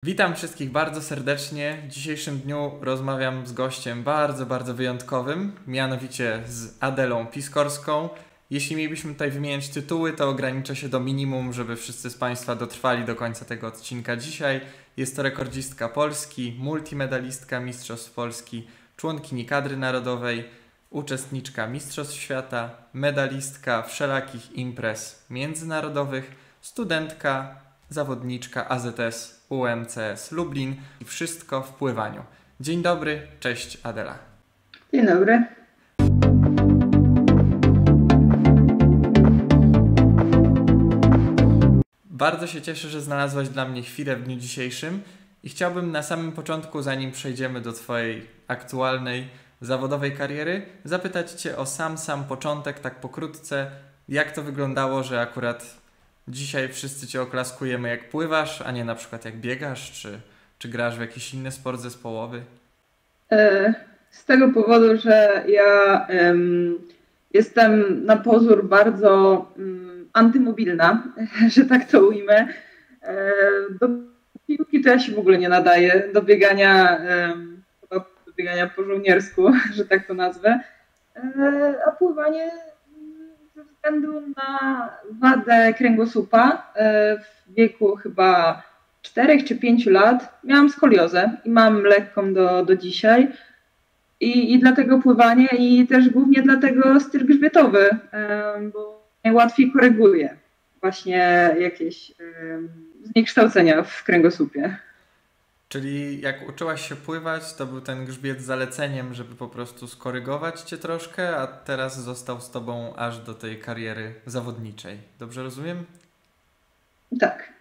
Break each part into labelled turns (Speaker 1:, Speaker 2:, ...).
Speaker 1: Witam wszystkich bardzo serdecznie. W dzisiejszym dniu rozmawiam z gościem bardzo wyjątkowym, mianowicie z Adelą Piskorską. Jeśli mielibyśmy tutaj wymieniać tytuły, to ograniczę się do minimum, żeby wszyscy z Państwa dotrwali do końca tego odcinka dzisiaj. Jest to rekordzistka Polski, multimedalistka Mistrzostw Polski, członkini kadry narodowej, uczestniczka Mistrzostw Świata, medalistka wszelakich imprez międzynarodowych, studentka, zawodniczka AZS UMCS Lublin i wszystko w pływaniu. Dzień dobry, cześć Adela.
Speaker 2: Dzień dobry.
Speaker 1: Bardzo się cieszę, że znalazłaś dla mnie chwilę w dniu dzisiejszym i chciałbym na samym początku, zanim przejdziemy do Twojej aktualnej zawodowej kariery, zapytać Cię o sam początek, tak pokrótce, jak to wyglądało, że akurat dzisiaj wszyscy Cię oklaskujemy jak pływasz, a nie na przykład jak biegasz, czy grasz w jakiś inny sport zespołowy?
Speaker 2: Z tego powodu, że ja jestem na pozór bardzo antymobilna, że tak to ujmę. Do piłki to ja się w ogóle nie nadaję, do biegania po żołniersku, że tak to nazwę. A pływanie ze względu na wadę kręgosłupa w wieku chyba 4 czy 5 lat miałam skoliozę i mam lekką do dzisiaj. I dlatego pływanie i też głównie dlatego styl grzbietowy, bo najłatwiej koryguje właśnie jakieś zniekształcenia w kręgosłupie.
Speaker 1: Czyli jak uczyłaś się pływać, to był ten grzbiet zaleceniem, żeby po prostu skorygować Cię troszkę, a teraz został z Tobą aż do tej kariery zawodniczej. Dobrze rozumiem?
Speaker 2: Tak,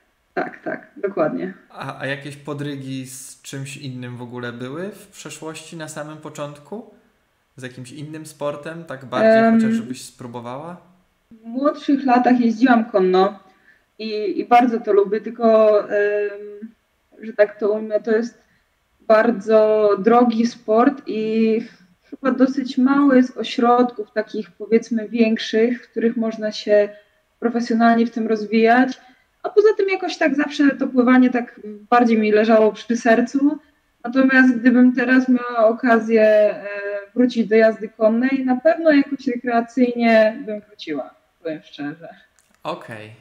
Speaker 2: dokładnie.
Speaker 1: A jakieś podrygi z czymś innym w ogóle były w przeszłości na samym początku? Z jakimś innym sportem? Tak bardziej chociaż żebyś spróbowała?
Speaker 2: W młodszych latach jeździłam konno i bardzo to lubię, tylko że tak to ujmę, to jest bardzo drogi sport i chyba dosyć mało jest ośrodków takich powiedzmy większych, w których można się profesjonalnie w tym rozwijać. A poza tym jakoś tak zawsze to pływanie tak bardziej mi leżało przy sercu. Natomiast gdybym teraz miała okazję wrócić do jazdy konnej, na pewno jakoś rekreacyjnie bym wróciła, powiem szczerze.
Speaker 1: Okej,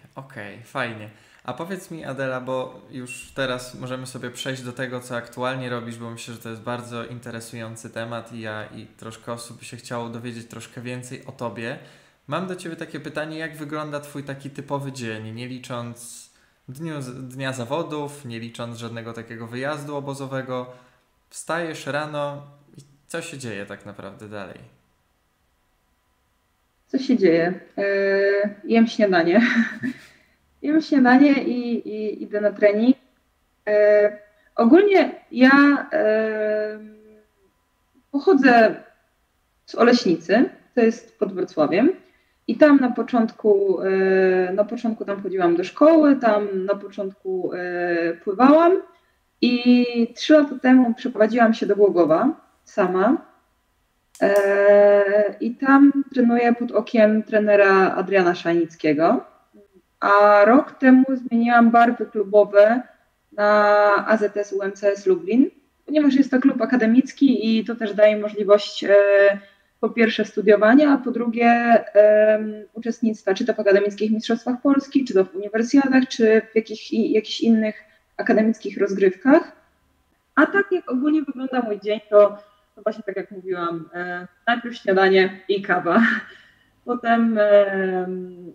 Speaker 1: fajnie. A powiedz mi Adela, bo już teraz możemy sobie przejść do tego, co aktualnie robisz, bo myślę, że to jest bardzo interesujący temat i troszkę osób by się chciało dowiedzieć troszkę więcej o Tobie. Mam do Ciebie takie pytanie, jak wygląda Twój taki typowy dzień, nie licząc dnia zawodów, nie licząc żadnego takiego wyjazdu obozowego. Wstajesz rano i co się dzieje tak naprawdę dalej?
Speaker 2: Co się dzieje? Jem śniadanie. Jem śniadanie i idę na trening. Ogólnie ja pochodzę z Oleśnicy, to jest pod Wrocławiem. I tam na początku tam chodziłam do szkoły, tam na początku pływałam i 3 lata temu przeprowadziłam się do Głogowa sama i tam trenuję pod okiem trenera Adriana Szajnickiego, a rok temu zmieniłam barwy klubowe na AZS UMCS Lublin, ponieważ jest to klub akademicki i to też daje możliwość po pierwsze studiowania, a po drugie uczestnictwa czy to w akademickich mistrzostwach Polski, czy to w uniwersjadach, czy w jakichś innych akademickich rozgrywkach. A tak jak ogólnie wygląda mój dzień, to właśnie tak jak mówiłam, najpierw śniadanie i kawa. Potem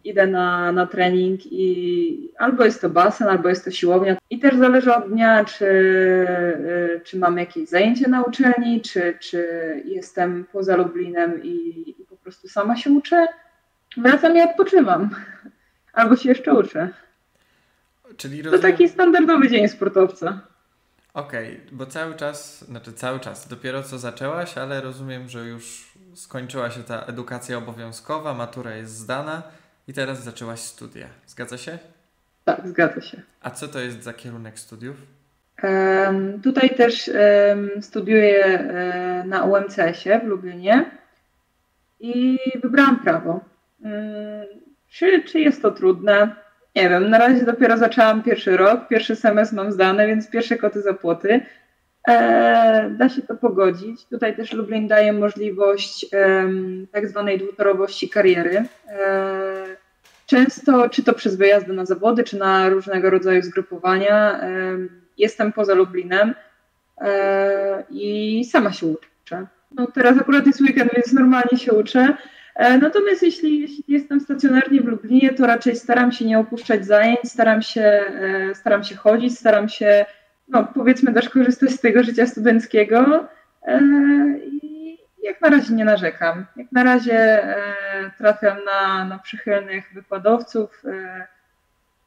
Speaker 2: idę na trening i albo jest to basen, albo jest to siłownia. I też zależy od dnia, czy mam jakieś zajęcie na uczelni, czy jestem poza Lublinem i po prostu sama się uczę. Wracam i odpoczywam. Albo się jeszcze uczę.
Speaker 1: Czyli
Speaker 2: To taki standardowy dzień sportowca.
Speaker 1: Okej, bo cały czas, dopiero co zaczęłaś, ale rozumiem, że już skończyła się ta edukacja obowiązkowa, matura jest zdana i teraz zaczęłaś studia. Zgadza się?
Speaker 2: Tak, zgadza się.
Speaker 1: A co to jest za kierunek studiów?
Speaker 2: Tutaj też studiuję na UMCS-ie w Lublinie i wybrałam prawo. Czy jest to trudne? Nie wiem, na razie dopiero zaczęłam pierwszy rok, pierwszy semestr mam zdany, więc pierwsze koty za płoty. Da się to pogodzić. Tutaj też Lublin daje możliwość tak zwanej dwutorowości kariery. Często, czy to przez wyjazdy na zawody, czy na różnego rodzaju zgrupowania, jestem poza Lublinem i sama się uczę. No teraz akurat jest weekend, więc normalnie się uczę. Natomiast jeśli jestem stacjonarnie w Lublinie, to raczej staram się nie opuszczać zajęć, staram się chodzić, staram się, no powiedzmy, też korzystać z tego życia studenckiego i jak na razie nie narzekam. Jak na razie trafiam na przychylnych wykładowców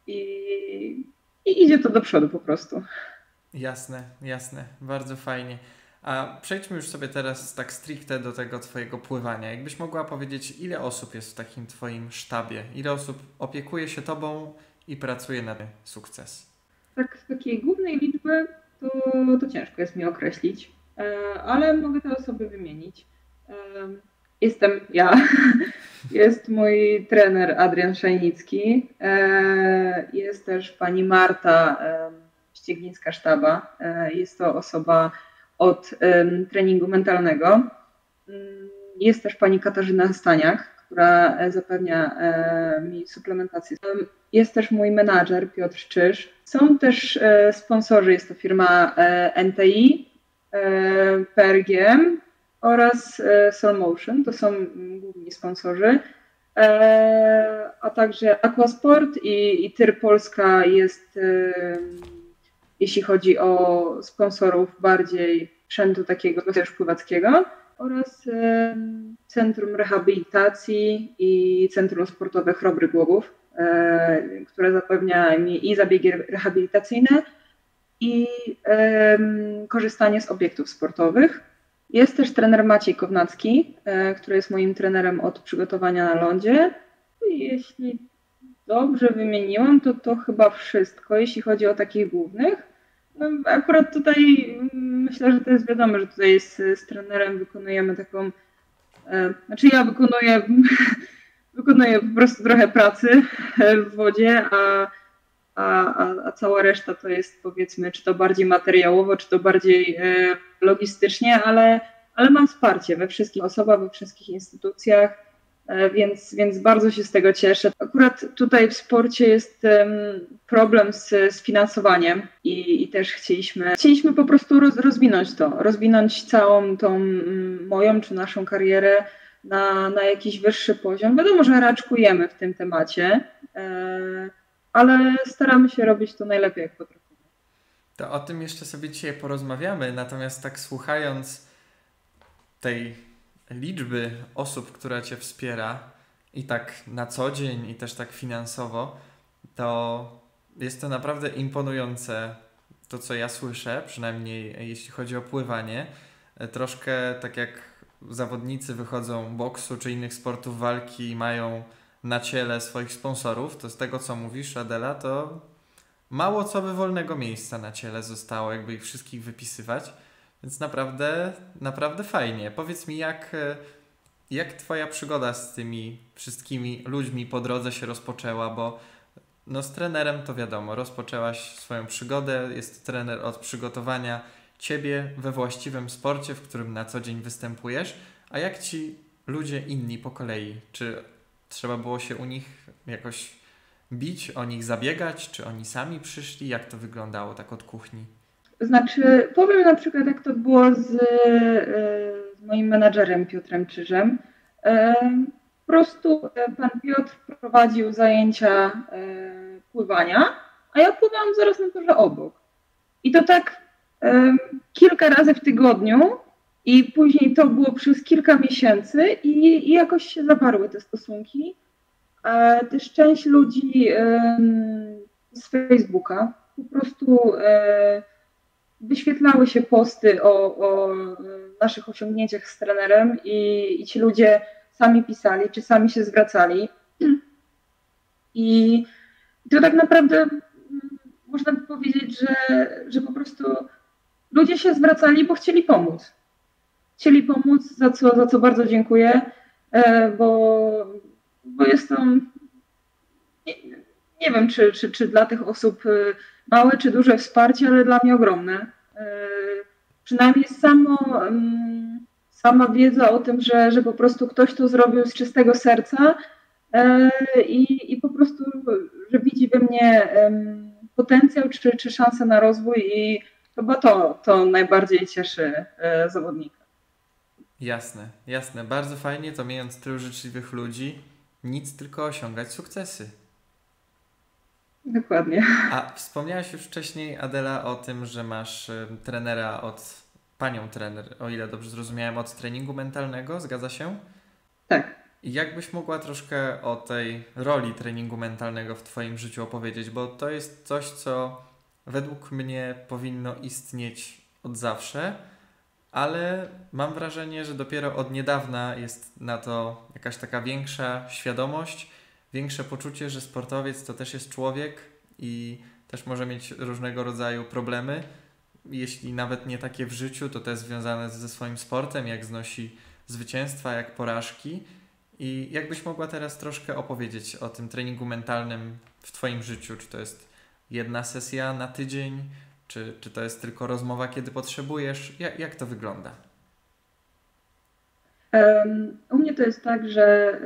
Speaker 2: i idzie to do przodu po prostu.
Speaker 1: Jasne, jasne, bardzo fajnie. A przejdźmy już sobie teraz tak stricte do tego twojego pływania. Jakbyś mogła powiedzieć, ile osób jest w takim twoim sztabie? Ile osób opiekuje się tobą i pracuje na ten sukces?
Speaker 2: Tak z takiej głównej liczby to ciężko jest mi określić, ale mogę te osoby wymienić. Jestem ja, jest mój trener Adrian Szajnicki, jest też pani Marta Ścieglińska-Sztaba, jest to osoba od treningu mentalnego. Jest też pani Katarzyna Staniak, która zapewnia mi suplementację. Jest też mój menadżer Piotr Czyż. Są też sponsorzy, jest to firma NTI, PRGM oraz Solmotion, to są główni sponsorzy. A także Aquasport i Tyr Polska jest, jeśli chodzi o sponsorów, bardziej sprzętu takiego też pływackiego, oraz Centrum Rehabilitacji i Centrum Sportowe Chrobry Głogów, które zapewnia mi i zabiegi rehabilitacyjne, i korzystanie z obiektów sportowych. Jest też trener Maciej Kownacki, który jest moim trenerem od przygotowania na lądzie. I jeśli dobrze wymieniłam, to chyba wszystko, jeśli chodzi o takich głównych. No, akurat tutaj myślę, że to jest wiadomo, że tutaj z trenerem wykonujemy taką, znaczy ja wykonuję po prostu trochę pracy w wodzie, a cała reszta to jest, powiedzmy, czy to bardziej materiałowo, czy to bardziej logistycznie, ale mam wsparcie we wszystkich osobach, we wszystkich instytucjach, więc bardzo się z tego cieszę. Akurat tutaj w sporcie jest problem z finansowaniem i też chcieliśmy po prostu rozwinąć całą tą moją czy naszą karierę na jakiś wyższy poziom. Wiadomo, że raczkujemy w tym temacie, ale staramy się robić to najlepiej, jak potrafimy.
Speaker 1: To o tym jeszcze sobie dzisiaj porozmawiamy, natomiast tak słuchając tej liczby osób, która cię wspiera i tak na co dzień i też tak finansowo, to jest to naprawdę imponujące to, co ja słyszę, przynajmniej jeśli chodzi o pływanie. Troszkę tak jak zawodnicy wychodzą boksu czy innych sportów walki i mają na ciele swoich sponsorów, to z tego, co mówisz, Adela, to mało co by wolnego miejsca na ciele zostało, jakby ich wszystkich wypisywać. Więc naprawdę fajnie. Powiedz mi, jak twoja przygoda z tymi wszystkimi ludźmi po drodze się rozpoczęła, bo no z trenerem to wiadomo, rozpoczęłaś swoją przygodę, jest to trener od przygotowania ciebie we właściwym sporcie, w którym na co dzień występujesz, a jak ci ludzie inni po kolei? Czy trzeba było się u nich jakoś bić, o nich zabiegać, czy oni sami przyszli? Jak to wyglądało tak od kuchni?
Speaker 2: Znaczy, powiem na przykład, jak to było z moim menadżerem Piotrem Czyżem. Po prostu pan Piotr prowadził zajęcia pływania, a ja pływałam zaraz na torze obok. I to tak kilka razy w tygodniu i później to było przez kilka miesięcy i jakoś się zawarły te stosunki. Też część ludzi z Facebooka po prostu wyświetlały się posty o naszych osiągnięciach z trenerem i ci ludzie sami pisali, czy sami się zwracali. I to tak naprawdę można by powiedzieć, że po prostu ludzie się zwracali, bo chcieli pomóc. Chcieli pomóc, za co bardzo dziękuję, bo jest to... nie wiem, czy dla tych osób małe czy duże wsparcie, ale dla mnie ogromne. Przynajmniej sama wiedza o tym, że po prostu ktoś to zrobił z czystego serca i po prostu, że widzi we mnie potencjał czy szansę na rozwój i chyba to najbardziej cieszy zawodnika.
Speaker 1: Jasne, jasne. Bardzo fajnie, to mając tylu życzliwych ludzi, nic tylko osiągać sukcesy.
Speaker 2: Dokładnie.
Speaker 1: A wspomniałaś już wcześniej, Adela, o tym, że masz trenera panią trener, o ile dobrze zrozumiałem, od treningu mentalnego, zgadza się?
Speaker 2: Tak.
Speaker 1: I jakbyś mogła troszkę o tej roli treningu mentalnego w Twoim życiu opowiedzieć, bo to jest coś, co według mnie powinno istnieć od zawsze, ale mam wrażenie, że dopiero od niedawna jest na to jakaś taka większa świadomość, większe poczucie, że sportowiec to też jest człowiek i też może mieć różnego rodzaju problemy. Jeśli nawet nie takie w życiu, to też związane ze swoim sportem, jak znosi zwycięstwa, jak porażki. I jakbyś mogła teraz troszkę opowiedzieć o tym treningu mentalnym w Twoim życiu? Czy to jest jedna sesja na tydzień? Czy to jest tylko rozmowa, kiedy potrzebujesz? Jak to wygląda?
Speaker 2: U mnie to jest tak, że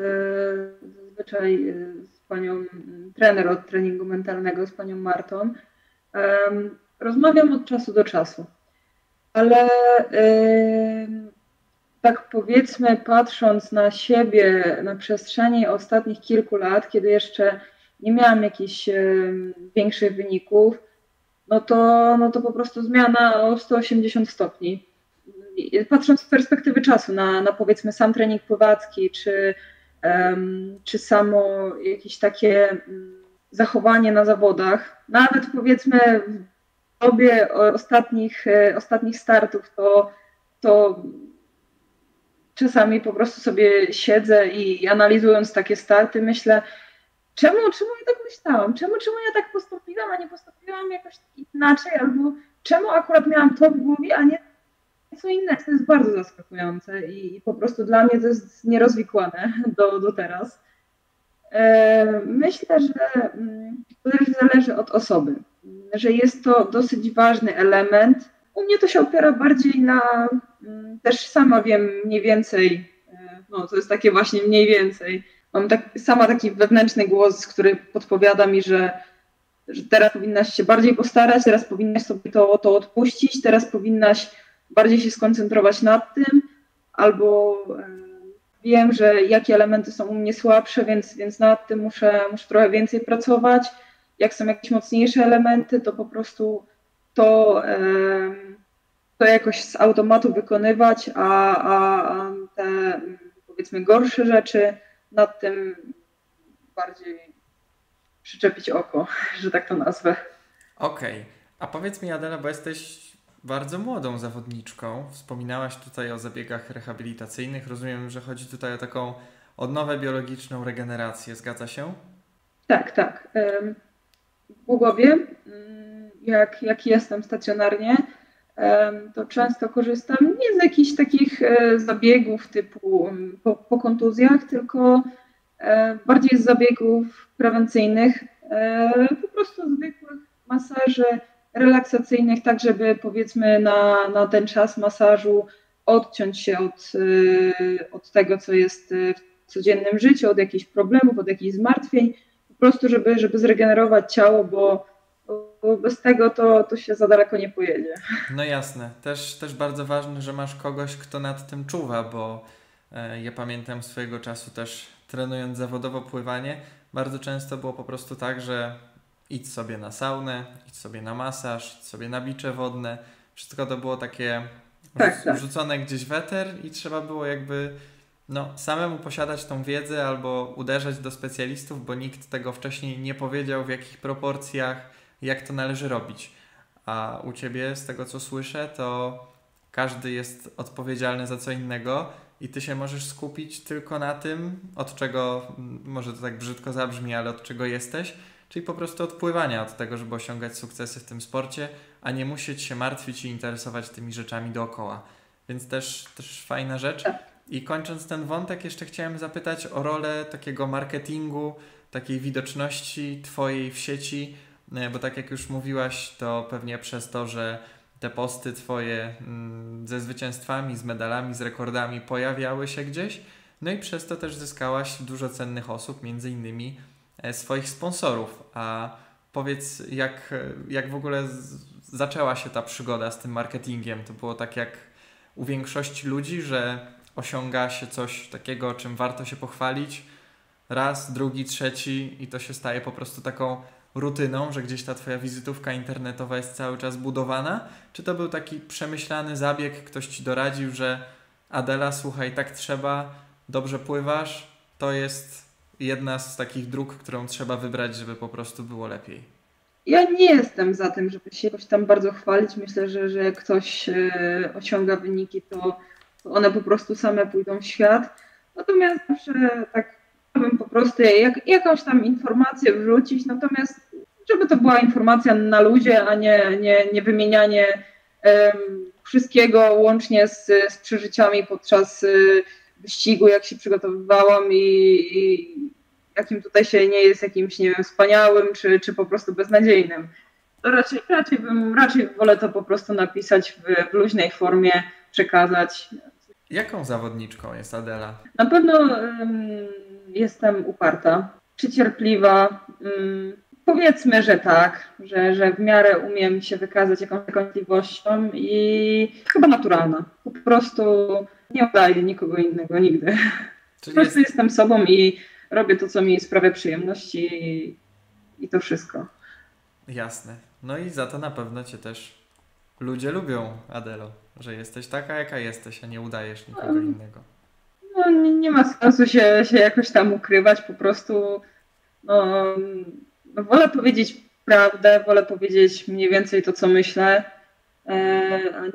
Speaker 2: zazwyczaj z panią trener od treningu mentalnego, z panią Martą, rozmawiam od czasu do czasu. Ale tak powiedzmy, patrząc na siebie na przestrzeni ostatnich kilku lat, kiedy jeszcze nie miałam jakichś większych wyników, no to po prostu zmiana o 180 stopni. Patrząc z perspektywy czasu na powiedzmy sam trening pływacki, czy samo jakieś takie zachowanie na zawodach, nawet powiedzmy w dobie ostatnich startów, to czasami po prostu sobie siedzę i analizując takie starty myślę, czemu ja tak myślałam? Czemu ja tak postąpiłam, a nie postąpiłam jakoś inaczej? Albo czemu akurat miałam to w głowie, a nie co innego? To jest bardzo zaskakujące i po prostu dla mnie to jest nierozwikłane do teraz. Myślę, że to też zależy od osoby, że jest to dosyć ważny element. U mnie to się opiera bardziej też sama wiem mniej więcej, no to jest takie właśnie mniej więcej. Mam sama taki wewnętrzny głos, który podpowiada mi, że teraz powinnaś się bardziej postarać, teraz powinnaś sobie to odpuścić, teraz powinnaś bardziej się skoncentrować nad tym, albo wiem, że jakie elementy są u mnie słabsze, więc nad tym muszę trochę więcej pracować. Jak są jakieś mocniejsze elementy, to po prostu to jakoś z automatu wykonywać, a te powiedzmy gorsze rzeczy nad tym bardziej przyczepić oko, że tak to nazwę.
Speaker 1: Okej. A powiedz mi, Adela, bo jesteś bardzo młodą zawodniczką. Wspominałaś tutaj o zabiegach rehabilitacyjnych. Rozumiem, że chodzi tutaj o taką odnowę biologiczną, regenerację. Zgadza się?
Speaker 2: Tak. W Głogowie, jak jestem stacjonarnie, to często korzystam nie z jakichś takich zabiegów typu po kontuzjach, tylko bardziej z zabiegów prewencyjnych, po prostu zwykłych masaży relaksacyjnych, tak żeby powiedzmy na ten czas masażu odciąć się od tego, co jest w codziennym życiu, od jakichś problemów, od jakichś zmartwień, po prostu żeby zregenerować ciało, bo bez tego to się za daleko nie pojedzie.
Speaker 1: No jasne. Też bardzo ważne, że masz kogoś, kto nad tym czuwa, bo ja pamiętam swojego czasu też trenując zawodowo pływanie, bardzo często było po prostu tak, że idź sobie na saunę, idź sobie na masaż, idź sobie na bicze wodne. Wszystko to było takie wrzucone gdzieś w eter i trzeba było jakby samemu posiadać tą wiedzę albo uderzać do specjalistów, bo nikt tego wcześniej nie powiedział, w jakich proporcjach, jak to należy robić. A u Ciebie, z tego co słyszę, to każdy jest odpowiedzialny za co innego i Ty się możesz skupić tylko na tym, od czego, może to tak brzydko zabrzmi, ale od czego jesteś, czyli po prostu od pływania, od tego, żeby osiągać sukcesy w tym sporcie, a nie musieć się martwić i interesować tymi rzeczami dookoła. Więc też fajna rzecz. I kończąc ten wątek, jeszcze chciałem zapytać o rolę takiego marketingu, takiej widoczności Twojej w sieci, bo tak jak już mówiłaś, to pewnie przez to, że te posty Twoje ze zwycięstwami, z medalami, z rekordami pojawiały się gdzieś, no i przez to też zyskałaś dużo cennych osób, między innymi swoich sponsorów. A powiedz, jak w ogóle zaczęła się ta przygoda z tym marketingiem? To było tak jak u większości ludzi, że osiąga się coś takiego, czym warto się pochwalić raz, drugi, trzeci i to się staje po prostu taką rutyną, że gdzieś ta Twoja wizytówka internetowa jest cały czas budowana? Czy to był taki przemyślany zabieg, ktoś Ci doradził, że Adela, słuchaj, tak trzeba, dobrze pływasz, to jest jedna z takich dróg, którą trzeba wybrać, żeby po prostu było lepiej?
Speaker 2: Ja nie jestem za tym, żeby się jakoś tam bardzo chwalić. Myślę, że jak ktoś osiąga wyniki, to one po prostu same pójdą w świat. Natomiast zawsze tak bym po prostu jakąś tam informację wrzucić, natomiast żeby to była informacja na luzie, a nie wymienianie wszystkiego łącznie z przeżyciami podczas wyścigu, jak się przygotowywałam i jakim tutaj się nie jest jakimś, nie wiem, wspaniałym czy po prostu beznadziejnym. To raczej wolę to po prostu napisać w luźnej formie, przekazać.
Speaker 1: Jaką zawodniczką jest Adela?
Speaker 2: Na pewno jestem uparta, cierpliwa. Powiedzmy, że tak, że w miarę umiem się wykazać jakąś kątliwością i chyba naturalna. Po prostu nie udaję nikogo innego nigdy.
Speaker 1: Czyli
Speaker 2: Po prostu jestem sobą i robię to, co mi sprawia przyjemność i to wszystko.
Speaker 1: Jasne. No i za to na pewno Cię też ludzie lubią, Adelo, że jesteś taka, jaka jesteś, a nie udajesz nikogo innego.
Speaker 2: No, nie ma sensu się jakoś tam ukrywać, po prostu wolę powiedzieć prawdę, wolę powiedzieć mniej więcej to, co myślę, a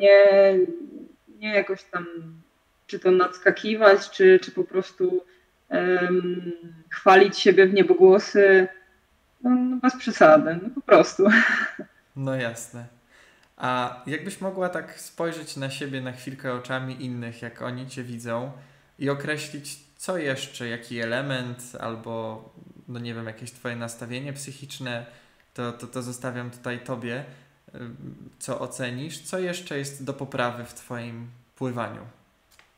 Speaker 2: nie jakoś tam czy to nadskakiwać, czy po prostu chwalić siebie w niebogłosy. No bez przesady, no po prostu.
Speaker 1: No jasne. A jakbyś mogła tak spojrzeć na siebie na chwilkę oczami innych, jak oni Cię widzą i określić, co jeszcze, jaki element albo, no nie wiem, jakieś Twoje nastawienie psychiczne, to zostawiam tutaj Tobie, co ocenisz. Co jeszcze jest do poprawy w Twoim pływaniu?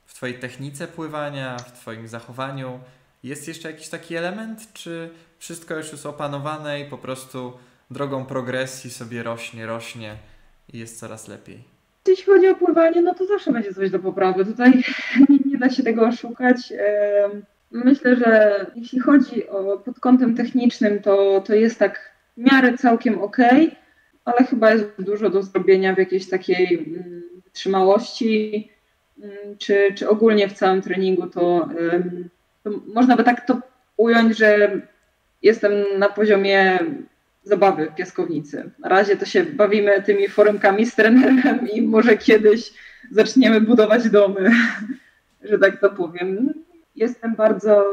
Speaker 1: W Twojej technice pływania, w Twoim zachowaniu? Jest jeszcze jakiś taki element, czy wszystko już jest opanowane i po prostu drogą progresji sobie rośnie i jest coraz lepiej?
Speaker 2: Jeśli chodzi o pływanie, no to zawsze będzie coś do poprawy. Tutaj nie da się tego oszukać. Myślę, że jeśli chodzi o pod kątem technicznym, to jest tak w miarę całkiem okej, ale chyba jest dużo do zrobienia w jakiejś takiej wytrzymałości, czy ogólnie w całym treningu, to można by tak to ująć, że jestem na poziomie zabawy w piaskownicy. Na razie to się bawimy tymi foremkami z trenerem i może kiedyś zaczniemy budować domy, że tak to powiem. Jestem bardzo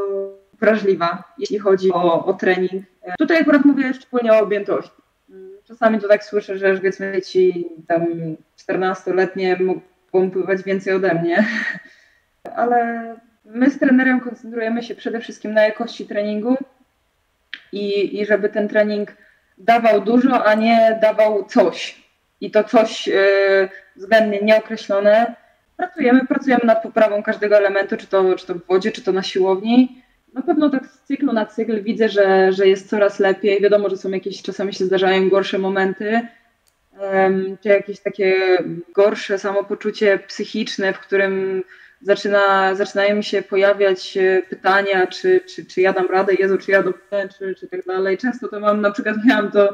Speaker 2: wrażliwa, jeśli chodzi o trening. Tutaj akurat mówię szczególnie o objętości. Czasami to tak słyszę, że powiedzmy dzieci tam 14-letnie mogą pływać więcej ode mnie, ale my z trenerem koncentrujemy się przede wszystkim na jakości treningu i żeby ten trening dawał dużo, a nie dawał coś. I to coś względnie nieokreślone. Pracujemy nad poprawą każdego elementu, czy to w wodzie, czy to na siłowni. Na pewno tak z cyklu na cykl widzę, że jest coraz lepiej. Wiadomo, że są czasami się zdarzają gorsze momenty, czy jakieś takie gorsze samopoczucie psychiczne, w którym zaczynają mi się pojawiać pytania, czy ja dam radę, Jezu, czy ja dobrze, czy tak dalej. Często to miałam to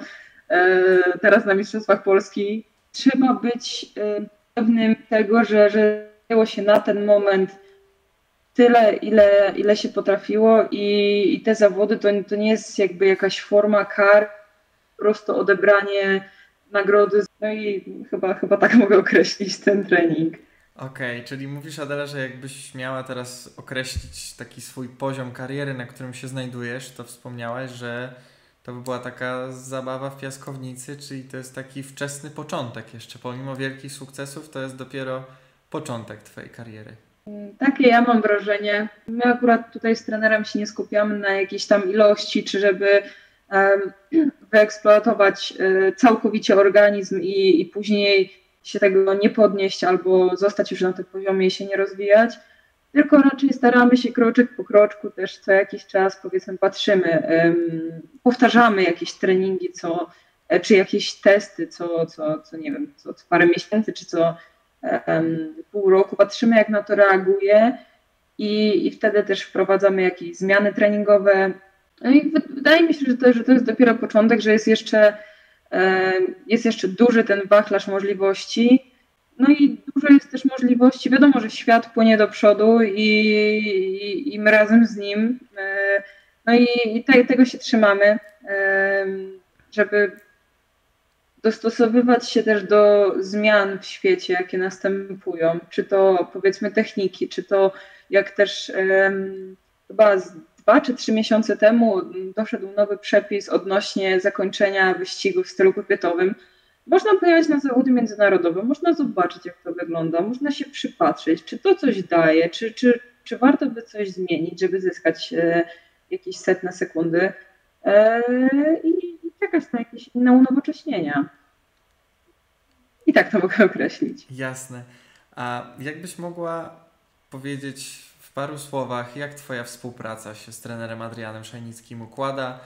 Speaker 2: teraz na Mistrzostwach Polski. Trzeba być pewnym tego, że dzieło się na ten moment tyle, ile się potrafiło i te zawody to nie jest jakby jakaś forma kar, po prostu odebranie nagrody. No i chyba tak mogę określić ten trening.
Speaker 1: Okej, czyli mówisz, Adela, że jakbyś miała teraz określić taki swój poziom kariery, na którym się znajdujesz, to wspomniałaś, że to by była taka zabawa w piaskownicy, czyli to jest taki wczesny początek jeszcze. Pomimo wielkich sukcesów, to jest dopiero początek Twojej kariery.
Speaker 2: Takie ja mam wrażenie. My akurat tutaj z trenerem się nie skupiamy na jakiejś tam ilości, czy żeby wyeksploatować całkowicie organizm i później się tego nie podnieść albo zostać już na tym poziomie i się nie rozwijać, tylko raczej staramy się kroczek po kroczku też co jakiś czas, powiedzmy, patrzymy, powtarzamy jakieś treningi, czy jakieś testy, co nie wiem, co parę miesięcy, czy co pół roku, patrzymy jak na to reaguje i wtedy też wprowadzamy jakieś zmiany treningowe. No i wydaje mi się, że to jest dopiero początek, że jest jeszcze duży ten wachlarz możliwości. No i dużo jest też możliwości. Wiadomo, że świat płynie do przodu i my razem z nim. No i tego się trzymamy, żeby dostosowywać się też do zmian w świecie, jakie następują. Czy to powiedzmy techniki, czy to jak też chyba 2 czy 3 miesiące temu doszedł nowy przepis odnośnie zakończenia wyścigu w stylu kopietowym. Można pojechać na zawody międzynarodowe, można zobaczyć, jak to wygląda, można się przypatrzeć, czy to coś daje, czy warto by coś zmienić, żeby zyskać jakieś setne sekundy i czekać na jakieś inne unowocześnienia. I tak to mogę określić.
Speaker 1: Jasne. A jakbyś mogła powiedzieć w paru słowach, jak Twoja współpraca się z trenerem Adrianem Szajnickim układa?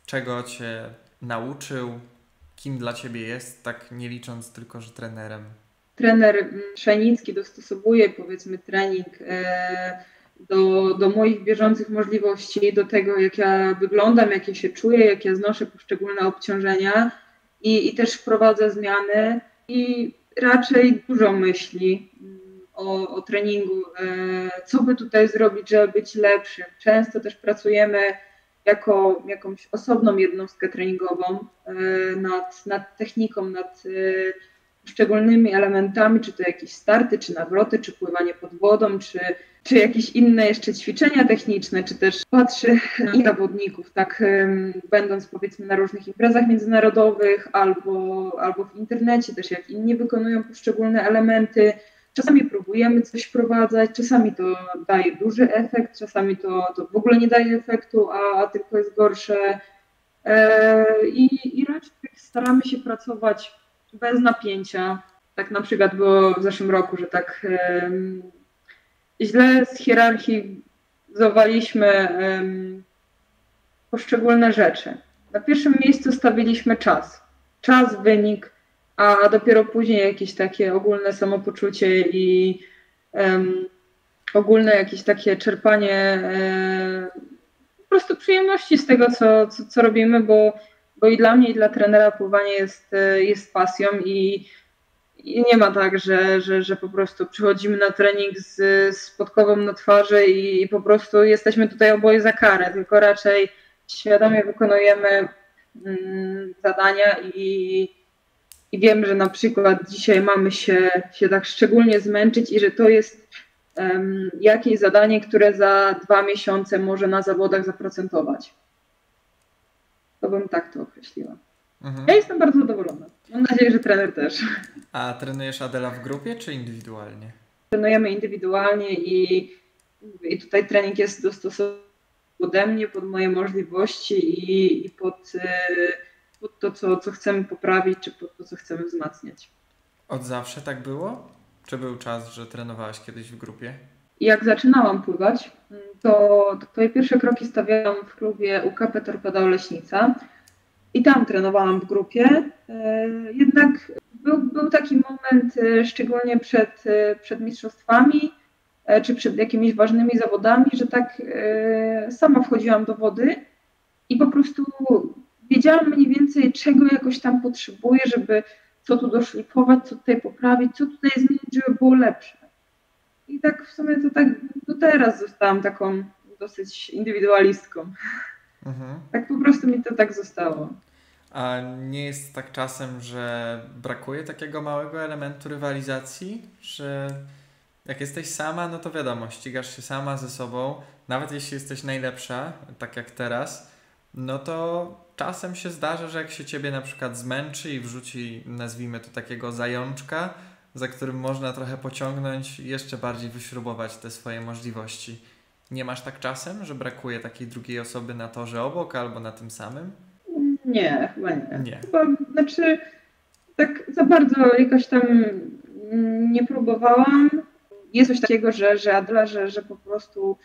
Speaker 1: Czego Cię nauczył? Kim dla Ciebie jest, tak nie licząc tylko, że trenerem?
Speaker 2: Trener Szajnicki dostosowuje, powiedzmy, trening do moich bieżących możliwości, do tego, jak ja wyglądam, jak ja się czuję, jak ja znoszę poszczególne obciążenia i też wprowadza zmiany i raczej dużo myśli o treningu, co by tutaj zrobić, żeby być lepszym. Często też pracujemy jako jakąś osobną jednostkę treningową nad techniką, nad poszczególnymi elementami, czy to jakieś starty, czy nawroty, czy pływanie pod wodą, czy jakieś inne jeszcze ćwiczenia techniczne, czy też patrzy na zawodników, tak będąc powiedzmy na różnych imprezach międzynarodowych albo w internecie też, jak inni wykonują poszczególne elementy. Czasami próbujemy coś wprowadzać, czasami to daje duży efekt, czasami to w ogóle nie daje efektu, a tylko jest gorsze. I raczej staramy się pracować bez napięcia. Tak na przykład było w zeszłym roku, że tak źle zhierarchizowaliśmy poszczególne rzeczy. Na pierwszym miejscu stawiliśmy czas. Czas, wynik, a dopiero później jakieś takie ogólne samopoczucie i ogólne jakieś takie czerpanie po prostu przyjemności z tego, co robimy, bo i dla mnie, i dla trenera pływanie jest pasją i nie ma tak, że po prostu przychodzimy na trening z podkową na twarzy i po prostu jesteśmy tutaj oboje za karę, tylko raczej świadomie wykonujemy zadania i wiem, że na przykład dzisiaj mamy się tak szczególnie zmęczyć i że to jest jakieś zadanie, które za 2 miesiące może na zawodach zaprocentować. To bym tak to określiła. Ja jestem bardzo zadowolona. Mam nadzieję, że trener też.
Speaker 1: A trenujesz Adela w grupie czy indywidualnie?
Speaker 2: Trenujemy indywidualnie i tutaj trening jest dostosowany ode mnie, pod moje możliwości i pod to, co chcemy poprawić, czy pod to, co chcemy wzmacniać.
Speaker 1: Od zawsze tak było? Czy był czas, że trenowałaś kiedyś w grupie?
Speaker 2: Jak zaczynałam pływać, to twoje pierwsze kroki stawiałam w klubie UKP Torpeda Oleśnica i tam trenowałam w grupie. Jednak był taki moment, szczególnie przed mistrzostwami, czy przed jakimiś ważnymi zawodami, że tak sama wchodziłam do wody i po prostu wiedziałam mniej więcej, czego jakoś tam potrzebuję, żeby co tu doszlifować, co tutaj poprawić, co tutaj zmienić, żeby było lepsze. I tak w sumie to tak do teraz zostałam taką dosyć indywidualistką. Tak po prostu mi to tak zostało.
Speaker 1: A nie jest tak czasem, że brakuje takiego małego elementu rywalizacji, że jak jesteś sama, no to wiadomo, ścigasz się sama ze sobą, nawet jeśli jesteś najlepsza, tak jak teraz, no to czasem się zdarza, że jak się ciebie na przykład zmęczy i wrzuci, nazwijmy to takiego zajączka, za którym można trochę pociągnąć i jeszcze bardziej wyśrubować te swoje możliwości. Nie masz tak czasem, że brakuje takiej drugiej osoby na torze obok albo na tym samym?
Speaker 2: Nie, chyba nie.
Speaker 1: Nie.
Speaker 2: Chyba, znaczy, tak za bardzo jakoś tam nie próbowałam. Jest coś takiego, że Adela, że po prostu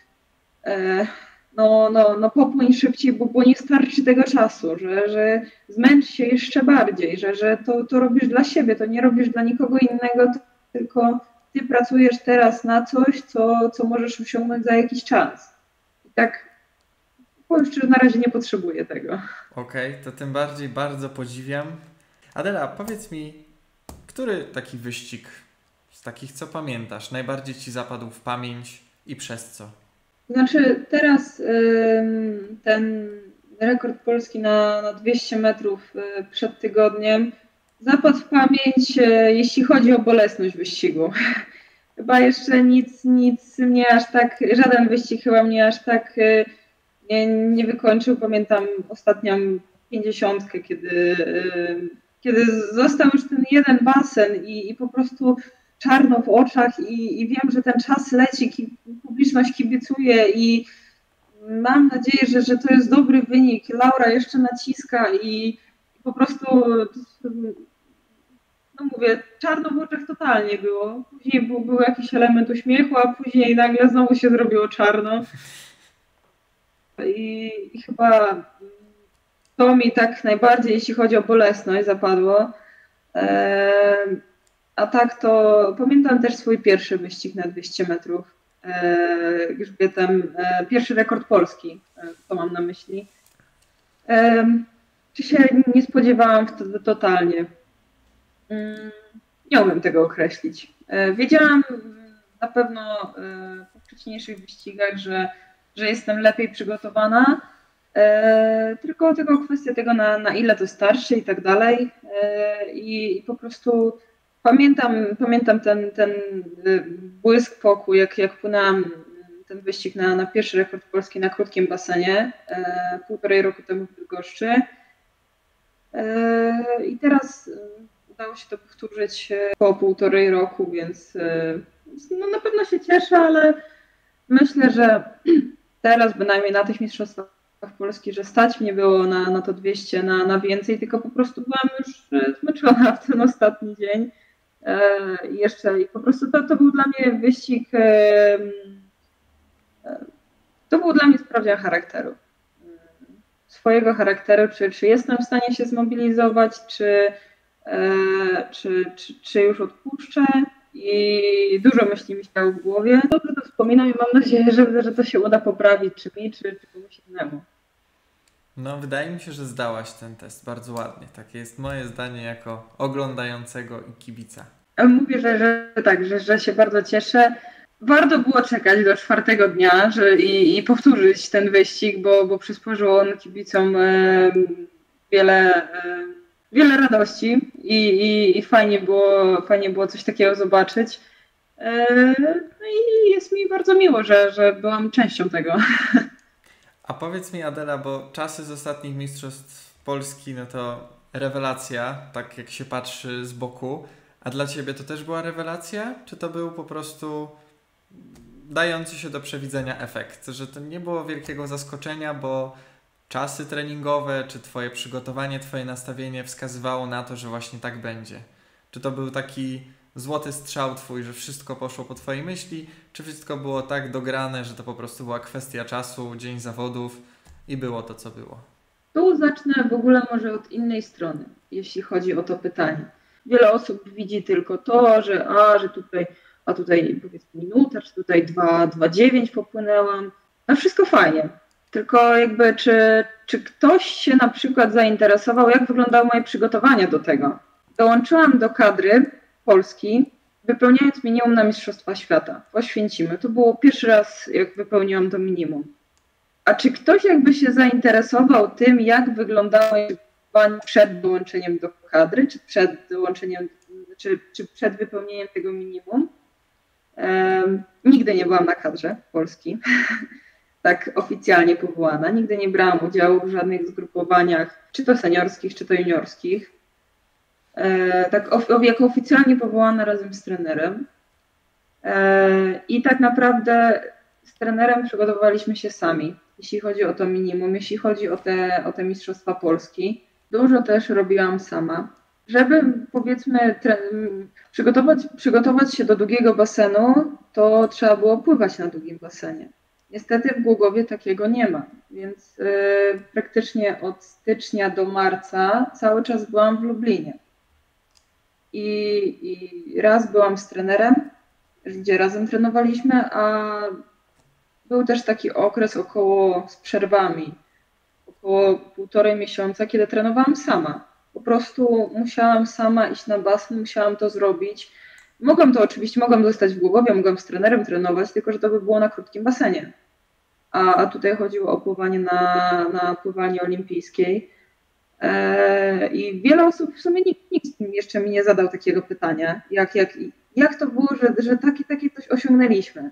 Speaker 2: popłyń szybciej, bo nie starczy tego czasu, że zmęcz się jeszcze bardziej, że to robisz dla siebie, to nie robisz dla nikogo innego, tylko ty pracujesz teraz na coś, co możesz osiągnąć za jakiś czas. I tak powiem szczerze, na razie nie potrzebuję tego.
Speaker 1: Okej, to tym bardziej bardzo podziwiam. Adela, powiedz mi, który taki wyścig z takich, co pamiętasz, najbardziej ci zapadł w pamięć i przez co?
Speaker 2: Znaczy teraz ten rekord polski na 200 metrów przed tygodniem zapadł w pamięć, jeśli chodzi o bolesność wyścigu. Chyba jeszcze nic mnie aż tak, żaden wyścig chyba mnie aż tak nie wykończył. Pamiętam ostatnią 50, kiedy został już ten jeden basen i po prostu czarno w oczach i wiem, że ten czas leci, publiczność kibicuje i mam nadzieję, że to jest dobry wynik. Laura jeszcze naciska i po prostu, no mówię, czarno w oczach totalnie było. Później był jakiś element uśmiechu, a później nagle znowu się zrobiło czarno. I chyba to mi tak najbardziej, jeśli chodzi o bolesność, zapadło. A tak to pamiętam też swój pierwszy wyścig na 200 metrów grzbietem. Pierwszy rekord polski, to mam na myśli. Czy się nie spodziewałam wtedy totalnie. Nie umiem tego określić. Wiedziałam na pewno po wcześniejszych wyścigach, że jestem lepiej przygotowana, tylko kwestia tego, na ile to starczy i tak dalej. I po prostu pamiętam ten błysk w oku, jak płynęłam ten wyścig na pierwszy rekord polski na krótkim basenie 1,5 roku temu w Bydgoszczy. I teraz udało się to powtórzyć po 1,5 roku, więc no na pewno się cieszę, ale myślę, że teraz bynajmniej na tych mistrzostwach Polski, że stać mnie było na to 200, na więcej, tylko po prostu byłam już zmęczona w ten ostatni dzień. I po prostu to był dla mnie wyścig, to był dla mnie sprawdzian charakteru. Swojego charakteru, czy jestem w stanie się zmobilizować, czy już odpuszczę. I dużo myśli mi się w głowie. Dobrze to wspominam i mam nadzieję, że to się uda poprawić, czy mi, czy komuś innemu.
Speaker 1: No, wydaje mi się, że zdałaś ten test bardzo ładnie. Takie jest moje zdanie jako oglądającego i kibica.
Speaker 2: Mówię, że się bardzo cieszę. Warto było czekać do 4. dnia i powtórzyć ten wyścig, bo przysporzył on kibicom wiele radości i fajnie było coś takiego zobaczyć. No i jest mi bardzo miło, że byłam częścią tego.
Speaker 1: A powiedz mi, Adela, bo czasy z ostatnich mistrzostw Polski, no to rewelacja, tak jak się patrzy z boku. A dla Ciebie to też była rewelacja? Czy to był po prostu dający się do przewidzenia efekt? Że to nie było wielkiego zaskoczenia, bo czasy treningowe, czy Twoje przygotowanie, Twoje nastawienie wskazywało na to, że właśnie tak będzie? Czy to był taki złoty strzał Twój, że wszystko poszło po Twojej myśli, czy wszystko było tak dograne, że to po prostu była kwestia czasu, dzień zawodów i było to, co było?
Speaker 2: Tu zacznę w ogóle może od innej strony, jeśli chodzi o to pytanie. Wiele osób widzi tylko to, że tutaj powiedzmy minuta, czy tutaj 2,9 popłynęłam. No wszystko fajnie. Tylko jakby czy ktoś się na przykład zainteresował, jak wyglądały moje przygotowania do tego? Dołączyłam do kadry Polski, wypełniając minimum na Mistrzostwa Świata. Poświęcimy. To było pierwszy raz, jak wypełniłam to minimum. A czy ktoś jakby się zainteresował tym, jak wyglądało przed dołączeniem do kadry, czy przed dołączeniem, czy przed wypełnieniem tego minimum? Nigdy nie byłam na kadrze Polski, tak oficjalnie powołana. Nigdy nie brałam udziału w żadnych zgrupowaniach, czy to seniorskich, czy to juniorskich. jako oficjalnie powołana razem z trenerem. I tak naprawdę z trenerem przygotowaliśmy się sami, jeśli chodzi o to minimum, jeśli chodzi o te Mistrzostwa Polski. Dużo też robiłam sama. Żeby powiedzmy przygotować się do długiego basenu, to trzeba było pływać na długim basenie. Niestety w Głogowie takiego nie ma, więc praktycznie od stycznia do marca cały czas byłam w Lublinie. I raz byłam z trenerem, gdzie razem trenowaliśmy, a był też taki okres z przerwami, około 1,5 miesiąca, kiedy trenowałam sama. Po prostu musiałam sama iść na basen, musiałam to zrobić. Mogłam zostać w Głogowie, mogłam z trenerem trenować, tylko że to by było na krótkim basenie. A tutaj chodziło o pływanie na pływanie olimpijskiej. I wiele osób, w sumie nikt jeszcze mi nie zadał takiego pytania, jak to było, że takie coś osiągnęliśmy.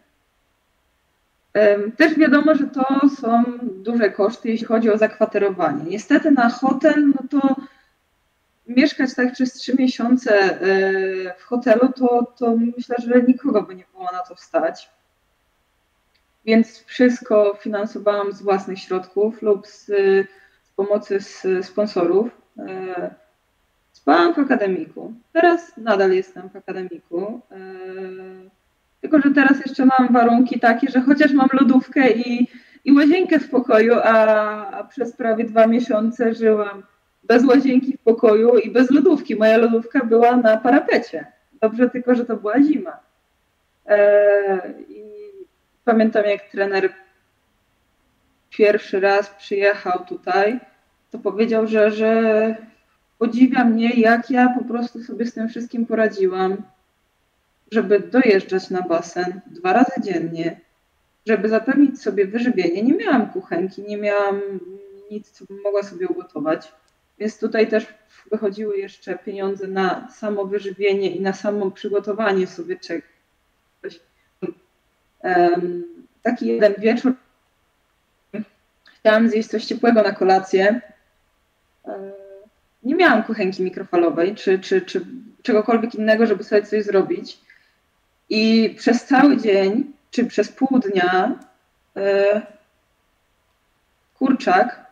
Speaker 2: Też wiadomo, że to są duże koszty, jeśli chodzi o zakwaterowanie. Niestety na hotel, no to mieszkać tak przez 3 miesiące w hotelu, to myślę, że nikogo by nie było na to stać. Więc wszystko finansowałam z własnych środków lub z pomocy sponsorów. Spałam w akademiku. Teraz nadal jestem w akademiku. Tylko że teraz jeszcze mam warunki takie, że chociaż mam lodówkę i łazienkę w pokoju, a przez prawie 2 miesiące żyłam bez łazienki w pokoju i bez lodówki. Moja lodówka była na parapecie. Dobrze tylko, że to była zima. I pamiętam, jak trener pierwszy raz przyjechał tutaj, to powiedział, że podziwia mnie, jak ja po prostu sobie z tym wszystkim poradziłam, żeby dojeżdżać na basen 2 razy dziennie, żeby zapewnić sobie wyżywienie. Nie miałam kuchenki, nie miałam nic, co bym mogła sobie ugotować, więc tutaj też wychodziły jeszcze pieniądze na samo wyżywienie i na samo przygotowanie sobie czegoś. Taki jeden wieczór chciałam zjeść coś ciepłego na kolację. Nie miałam kuchenki mikrofalowej czy czegokolwiek innego, żeby sobie coś zrobić. I przez cały dzień, czy przez pół dnia kurczak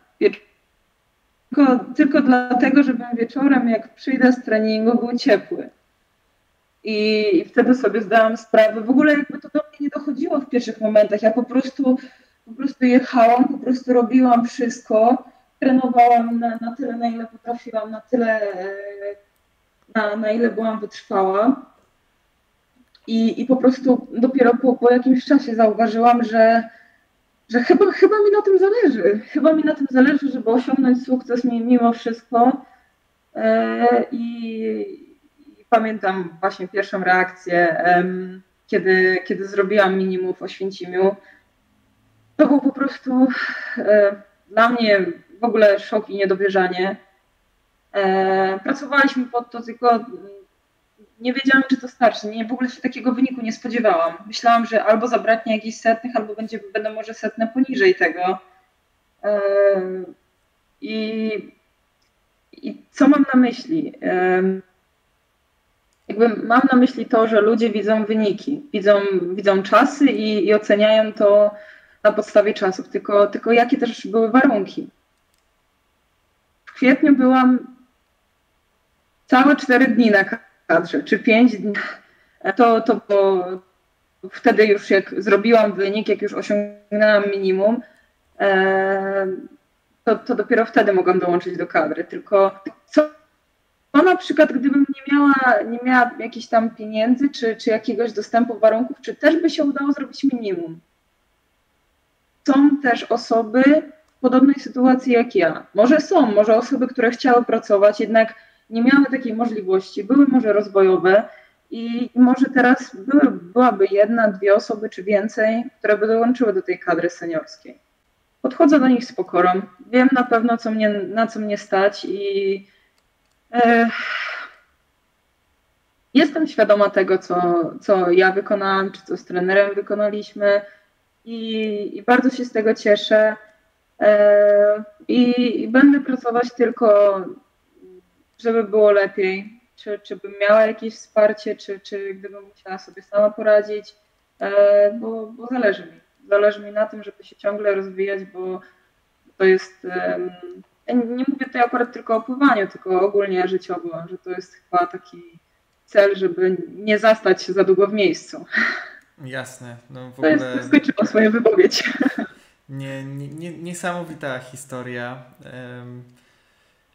Speaker 2: tylko dlatego, żebym wieczorem, jak przyjdę z treningu, był ciepły. I wtedy sobie zdałam sprawę, w ogóle jakby to do mnie nie dochodziło w pierwszych momentach. Ja po prostu jechałam, po prostu robiłam wszystko, trenowałam na tyle, na ile potrafiłam, na tyle, na ile byłam wytrwała. I po prostu dopiero po jakimś czasie zauważyłam, że chyba mi na tym zależy. Chyba mi na tym zależy, żeby osiągnąć sukces mimo wszystko. I pamiętam właśnie pierwszą reakcję, kiedy zrobiłam minimum w Oświęcimiu. To był po prostu dla mnie w ogóle szok i niedowierzanie. Pracowaliśmy pod to, tylko nie wiedziałam, czy to starczy. W ogóle się takiego wyniku nie spodziewałam. Myślałam, że albo zabraknie jakichś setnych, albo będę może setne poniżej tego. I co mam na myśli? Mam na myśli to, że ludzie widzą wyniki, widzą czasy i oceniają to na podstawie czasów. Tylko jakie też były warunki? W kwietniu byłam całe 4 dni na kadrze, czy 5 dni. To było wtedy już, jak zrobiłam wynik, jak już osiągnęłam minimum, to dopiero wtedy mogłam dołączyć do kadry. Tylko co na przykład, gdybym nie miała jakichś tam pieniędzy, czy jakiegoś dostępu warunków, czy też by się udało zrobić minimum? Są też osoby w podobnej sytuacji jak ja. Może osoby, które chciały pracować, jednak nie miały takiej możliwości, były może rozwojowe i może teraz byłaby 1, 2 osoby czy więcej, które by dołączyły do tej kadry seniorskiej. Podchodzę do nich z pokorą. Wiem na pewno, na co mnie stać i jestem świadoma tego, co ja wykonałam, czy co z trenerem wykonaliśmy i bardzo się z tego cieszę i będę pracować tylko, żeby było lepiej, czy bym miała jakieś wsparcie, czy gdybym musiała sobie sama poradzić, bo zależy mi. Zależy mi na tym, żeby się ciągle rozwijać, bo to jest, ja nie mówię tutaj akurat tylko o pływaniu, tylko ogólnie życiowo, że to jest chyba taki cel, żeby nie zastać się za długo w miejscu.
Speaker 1: Jasne, no w
Speaker 2: To jest,
Speaker 1: ogóle
Speaker 2: skończyłam swoją wypowiedź.
Speaker 1: niesamowita historia.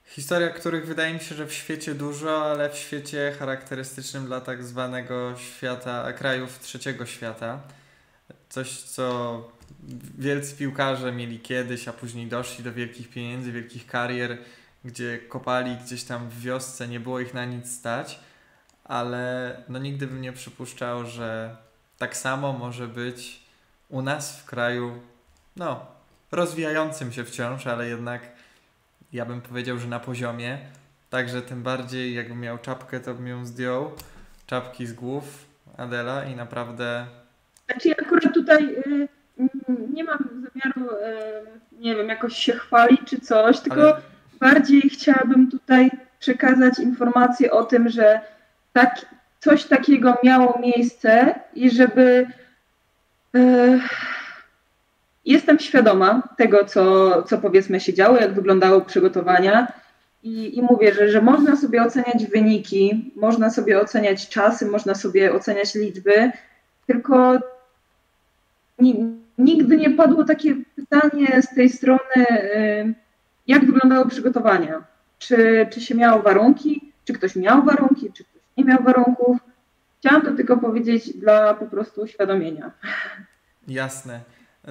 Speaker 1: Historia, których wydaje mi się, że w świecie dużo, ale w świecie charakterystycznym dla tak zwanego świata, krajów trzeciego świata. Coś, co wielcy piłkarze mieli kiedyś, a później doszli do wielkich pieniędzy, wielkich karier, gdzie kopali gdzieś tam w wiosce, nie było ich na nic stać, ale no nigdy bym nie przypuszczał, że tak samo może być u nas w kraju, no, rozwijającym się wciąż, ale jednak ja bym powiedział, że na poziomie. Także tym bardziej, jakbym miał czapkę, to bym ją zdjął. Czapki z głów Adela i naprawdę...
Speaker 2: Znaczy ja akurat tutaj nie mam zamiaru, nie wiem, jakoś się chwalić czy coś, tylko
Speaker 1: Ale
Speaker 2: bardziej chciałabym tutaj przekazać informację o tym, że coś takiego miało miejsce i żeby jestem świadoma tego, co powiedzmy się działo, jak wyglądały przygotowania i mówię, że można sobie oceniać wyniki, można sobie oceniać czasy, można sobie oceniać liczby, tylko nigdy nie padło takie pytanie z tej strony, jak wyglądały przygotowania. Czy się miało warunki, czy ktoś miał warunki, czy ktoś nie miał warunków. Chciałam to tylko powiedzieć dla po prostu uświadomienia.
Speaker 1: jasne.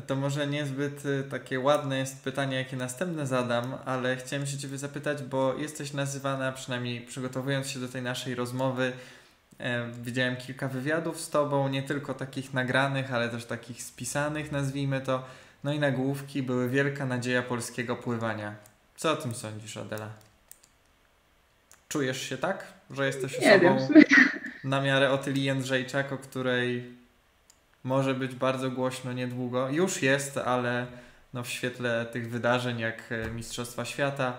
Speaker 1: To może niezbyt takie ładne jest pytanie, jakie następne zadam, ale chciałem się Ciebie zapytać, bo jesteś nazywana, przynajmniej przygotowując się do tej naszej rozmowy, widziałem kilka wywiadów z Tobą, nie tylko takich nagranych, ale też takich spisanych, nazwijmy to. No i nagłówki były wielka nadzieja polskiego pływania. Co o tym sądzisz, Adela? Czujesz się tak, że jesteś
Speaker 2: Nie wiem,
Speaker 1: osobą na miarę Otylii Jędrzejczak, o której może być bardzo głośno niedługo? Już jest, ale no w świetle tych wydarzeń jak Mistrzostwa Świata,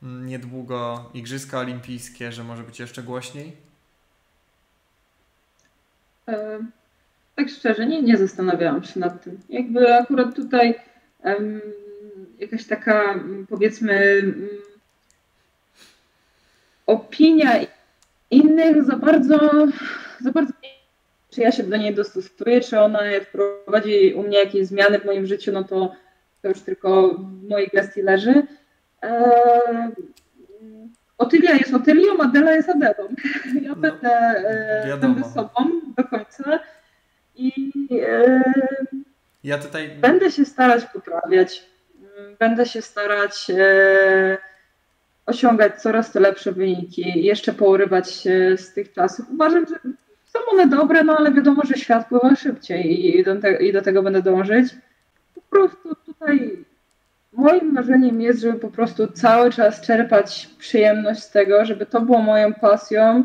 Speaker 1: niedługo Igrzyska Olimpijskie, że może być jeszcze głośniej?
Speaker 2: tak szczerze, nie zastanawiałam się nad tym. Jakby akurat tutaj jakaś taka, powiedzmy, opinia innych za bardzo czy ja się do niej dostosuję, czy ona wprowadzi u mnie jakieś zmiany w moim życiu, no to już tylko w mojej gestii leży. Otylia jest Otylią, Adela jest Adelą. Ja będę sobą do końca i
Speaker 1: ja tutaj...
Speaker 2: będę się starać poprawiać. Będę się starać osiągać coraz to lepsze wyniki, jeszcze pourywać się z tych czasów. Uważam, że są one dobre, no ale wiadomo, że świat pływa szybciej i do tego będę dążyć. Po prostu tutaj moim marzeniem jest, żeby po prostu cały czas czerpać przyjemność z tego, żeby to było moją pasją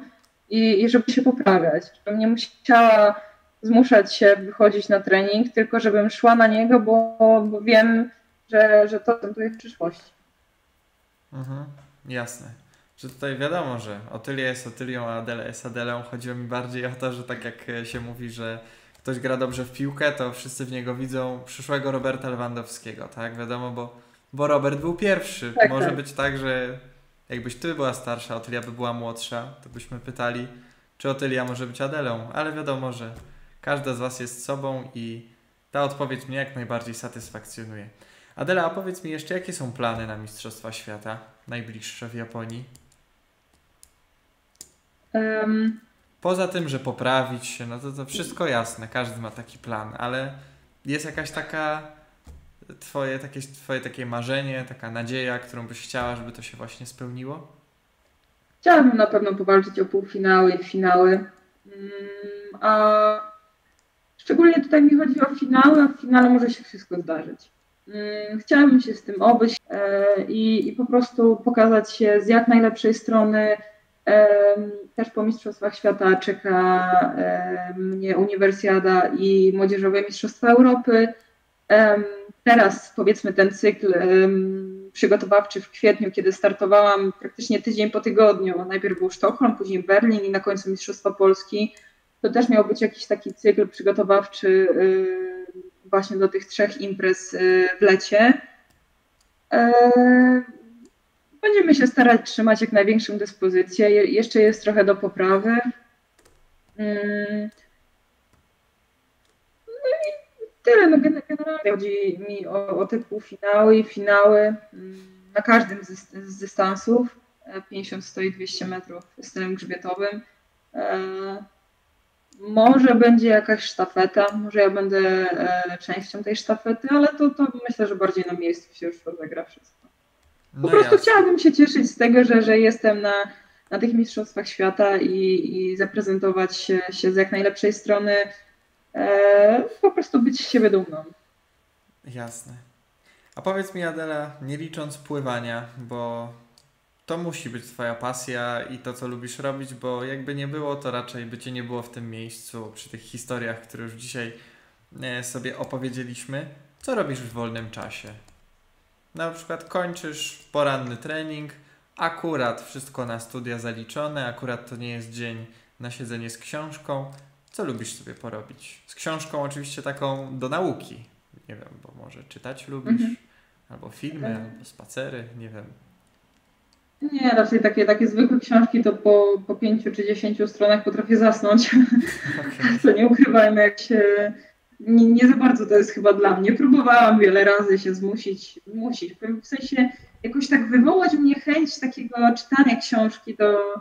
Speaker 2: i żeby się poprawiać. Żebym nie musiała zmuszać się wychodzić na trening, tylko żebym szła na niego, bo wiem, że to reprezentuje w przyszłości.
Speaker 1: Jasne. Że tutaj wiadomo, że Otylia jest Otylią, a Adela jest Adelą. Chodziło mi bardziej o to, że tak jak się mówi, że ktoś gra dobrze w piłkę, to wszyscy w niego widzą przyszłego Roberta Lewandowskiego, tak? Wiadomo, bo Robert był pierwszy.
Speaker 2: Tak,
Speaker 1: może
Speaker 2: tak.
Speaker 1: być tak, że jakbyś ty była starsza, Otylia by była młodsza, to byśmy pytali, czy Otylia może być Adelą, ale wiadomo, że każda z was jest sobą i ta odpowiedź mnie jak najbardziej satysfakcjonuje. Adela, a powiedz mi jeszcze, jakie są plany na Mistrzostwa Świata najbliższe w Japonii? Poza tym, że poprawić się, no to wszystko jasne, każdy ma taki plan, ale jest jakaś taka twoje takie marzenie, taka nadzieja, którą byś chciała, żeby to się właśnie spełniło?
Speaker 2: Chciałabym na pewno powalczyć o półfinały i finały. A szczególnie tutaj mi chodzi o finały, a w finale może się wszystko zdarzyć. Chciałabym się z tym obyć i po prostu pokazać się z jak najlepszej strony. Też po Mistrzostwach Świata czeka mnie Uniwersjada i Młodzieżowe Mistrzostwa Europy. Teraz powiedzmy ten cykl przygotowawczy w kwietniu, kiedy startowałam praktycznie tydzień po tygodniu. Najpierw był Sztokholm, później Berlin i na końcu Mistrzostwa Polski. To też miał być jakiś taki cykl przygotowawczy właśnie do tych 3 imprez w lecie. Będziemy się starać trzymać jak największą dyspozycję. Jeszcze jest trochę do poprawy. No i tyle. No generalnie chodzi mi o te półfinały i finały na każdym z dystansów. 50, 100 i 200 metrów stylem grzbietowym. Może będzie jakaś sztafeta, może ja będę częścią tej sztafety, ale to myślę, że bardziej na miejscu się już rozegra wszystko. Po prostu chciałabym się cieszyć z tego, że jestem na tych mistrzostwach świata i zaprezentować się z jak najlepszej strony. Po prostu być z siebie dumną.
Speaker 1: Jasne. A powiedz mi, Adela, nie licząc pływania, bo to musi być twoja pasja i to, co lubisz robić, bo jakby nie było, to raczej by cię nie było w tym miejscu, przy tych historiach, które już dzisiaj sobie opowiedzieliśmy. Co robisz w wolnym czasie? Na przykład kończysz poranny trening, akurat wszystko na studia zaliczone, akurat to nie jest dzień na siedzenie z książką. Co lubisz sobie porobić? Z książką oczywiście taką do nauki. Nie wiem, bo może czytać lubisz, albo filmy, albo spacery, nie wiem.
Speaker 2: Nie, raczej takie zwykłe książki to po 5 czy 10 stronach potrafię zasnąć. Okay. To nie ukrywajmy, jak się... Nie za bardzo to jest chyba dla mnie. Próbowałam wiele razy się zmusić, w sensie jakoś tak wywołać mnie chęć takiego czytania książki, to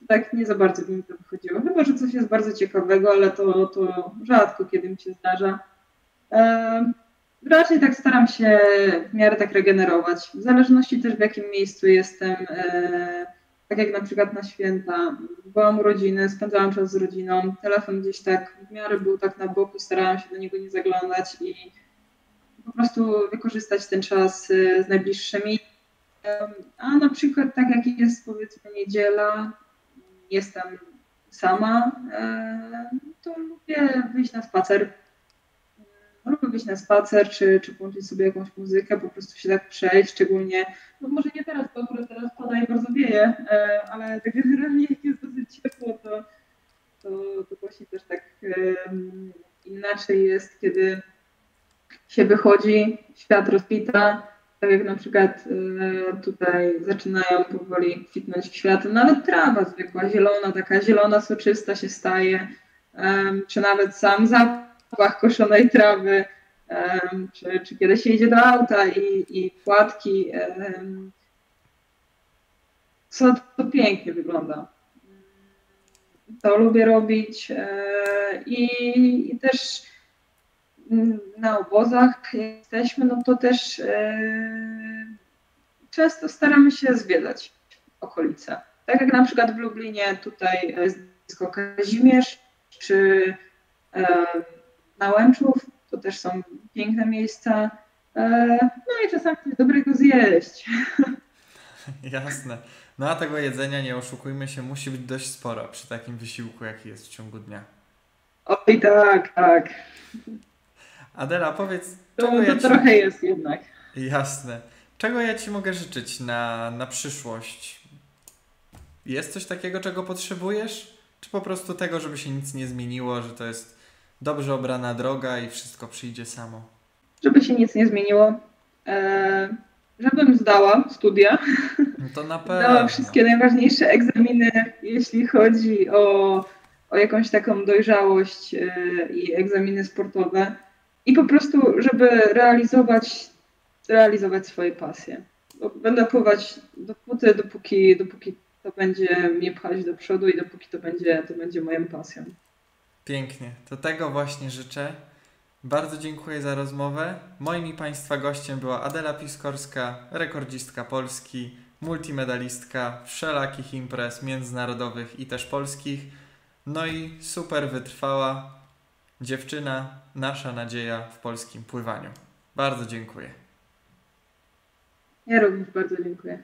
Speaker 2: tak nie za bardzo by mi to wychodziło. Chyba, że coś jest bardzo ciekawego, ale to rzadko kiedy mi się zdarza. Raczej tak staram się w miarę tak regenerować. W zależności też w jakim miejscu jestem. Tak jak na przykład na święta. Byłam u rodziny, spędzałam czas z rodziną. Telefon gdzieś tak w miarę był tak na boku, starałam się do niego nie zaglądać i po prostu wykorzystać ten czas z najbliższymi. A na przykład tak jak jest powiedzmy niedziela, jestem sama, to lubię wyjść na spacer. Lubię wyjść na spacer, czy włączyć sobie jakąś muzykę, po prostu się tak przejść, szczególnie, no może nie teraz, bo akurat teraz pada i bardzo wieje, ale tak generalnie jak jest dosyć ciepło, to właśnie też tak inaczej jest, kiedy się wychodzi, świat rozpita, tak jak na przykład tutaj zaczynają powoli kwitnąć kwiaty, nawet trawa zwykła, zielona, taka zielona, soczysta się staje, czy nawet sam zapach koszonej trawy, czy kiedy się idzie do auta i płatki, co to pięknie wygląda. To lubię robić i też na obozach jak jesteśmy, no to też często staramy się zwiedzać okolice. Tak jak na przykład w Lublinie tutaj jest blisko Kazimierz, czy na Łęczów, to też są piękne miejsca. No i czasami coś dobrego zjeść.
Speaker 1: Jasne. No a tego jedzenia, nie oszukujmy się, musi być dość sporo przy takim wysiłku, jaki jest w ciągu dnia.
Speaker 2: Oj, tak.
Speaker 1: Adela, powiedz...
Speaker 2: To trochę jest jednak.
Speaker 1: Jasne. Czego ja Ci mogę życzyć na przyszłość? Jest coś takiego, czego potrzebujesz? Czy po prostu tego, żeby się nic nie zmieniło, że to jest dobrze obrana droga i wszystko przyjdzie samo?
Speaker 2: Żeby się nic nie zmieniło. Żebym zdała studia.
Speaker 1: No to na pewno.
Speaker 2: Zdała wszystkie najważniejsze egzaminy, jeśli chodzi o jakąś taką dojrzałość i egzaminy sportowe. I po prostu, żeby realizować swoje pasje. Bo będę pływać dopóki to będzie mnie pchać do przodu i dopóki to będzie moją pasją.
Speaker 1: Pięknie. To tego właśnie życzę. Bardzo dziękuję za rozmowę. Moim i Państwa gościem była Adela Piskorska, rekordzistka Polski, multimedalistka wszelakich imprez międzynarodowych i też polskich. No i super wytrwała dziewczyna, nasza nadzieja w polskim pływaniu. Bardzo dziękuję.
Speaker 2: Ja również bardzo dziękuję.